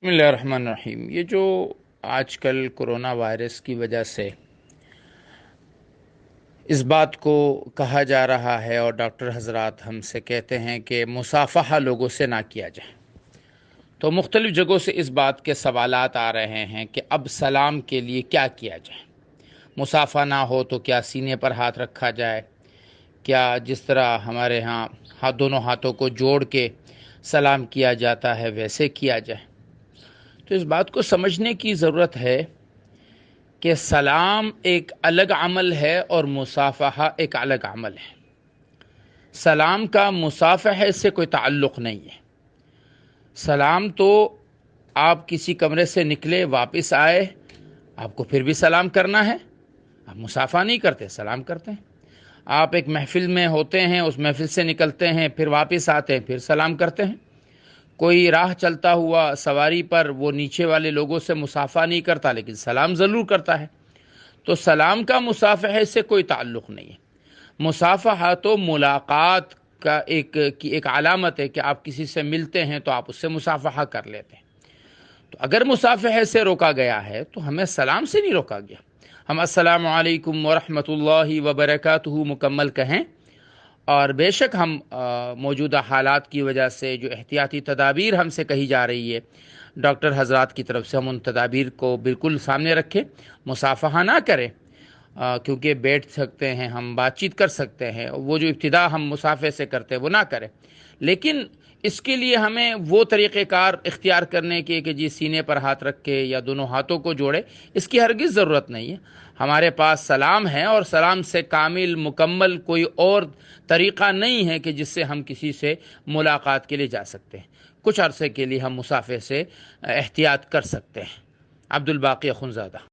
بسم اللہ الرحمن الرحیم۔ یہ جو آج کل کرونا وائرس کی وجہ سے اس بات کو کہا جا رہا ہے اور ڈاکٹر حضرات ہم سے کہتے ہیں کہ مصافحہ لوگوں سے نہ کیا جائے، تو مختلف جگہوں سے اس بات کے سوالات آ رہے ہیں کہ اب سلام کے لیے کیا کیا جائے۔ مصافحہ نہ ہو تو کیا سینے پر ہاتھ رکھا جائے؟ کیا جس طرح ہمارے ہاں دونوں ہاتھوں کو جوڑ کے سلام کیا جاتا ہے ویسے کیا جائے؟ تو اس بات کو سمجھنے کی ضرورت ہے کہ سلام ایک الگ عمل ہے اور مصافحہ ایک الگ عمل ہے۔ سلام کا مصافحہ سے کوئی تعلق نہیں ہے۔ سلام تو آپ کسی کمرے سے نکلے واپس آئے، آپ کو پھر بھی سلام کرنا ہے، آپ مصافحہ نہیں کرتے، سلام کرتے ہیں۔ آپ ایک محفل میں ہوتے ہیں، اس محفل سے نکلتے ہیں، پھر واپس آتے ہیں، پھر سلام کرتے ہیں۔ کوئی راہ چلتا ہوا سواری پر وہ نیچے والے لوگوں سے مصافحہ نہیں کرتا لیکن سلام ضرور کرتا ہے۔ تو سلام کا مصافحہ سے کوئی تعلق نہیں ہے۔ مصافحہ تو ملاقات کا ایک علامت ہے کہ آپ کسی سے ملتے ہیں تو آپ اس سے مصافحہ کر لیتے ہیں۔ تو اگر مصافحہ سے روکا گیا ہے تو ہمیں سلام سے نہیں روکا گیا۔ ہم السلام علیکم ورحمۃ اللہ وبرکاتہ مکمل کہیں، اور بے شک ہم موجودہ حالات کی وجہ سے جو احتیاطی تدابیر ہم سے کہی جا رہی ہے ڈاکٹر حضرات کی طرف سے، ہم ان تدابیر کو بالکل سامنے رکھیں، مصافحہ نہ کریں، کیونکہ بیٹھ سکتے ہیں، ہم بات چیت کر سکتے ہیں، وہ جو ابتدا ہم مصافحے سے کرتے ہیں وہ نہ کریں۔ لیکن اس کے لیے ہمیں وہ طریقہ کار اختیار کرنے کے کہ جی سینے پر ہاتھ رکھ کے یا دونوں ہاتھوں کو جوڑے، اس کی ہرگز ضرورت نہیں ہے۔ ہمارے پاس سلام ہے اور سلام سے کامل مکمل کوئی اور طریقہ نہیں ہے کہ جس سے ہم کسی سے ملاقات کے لیے جا سکتے ہیں۔ کچھ عرصے کے لیے ہم مصافحے سے احتیاط کر سکتے ہیں۔ عبد الباقی اخنزادہ۔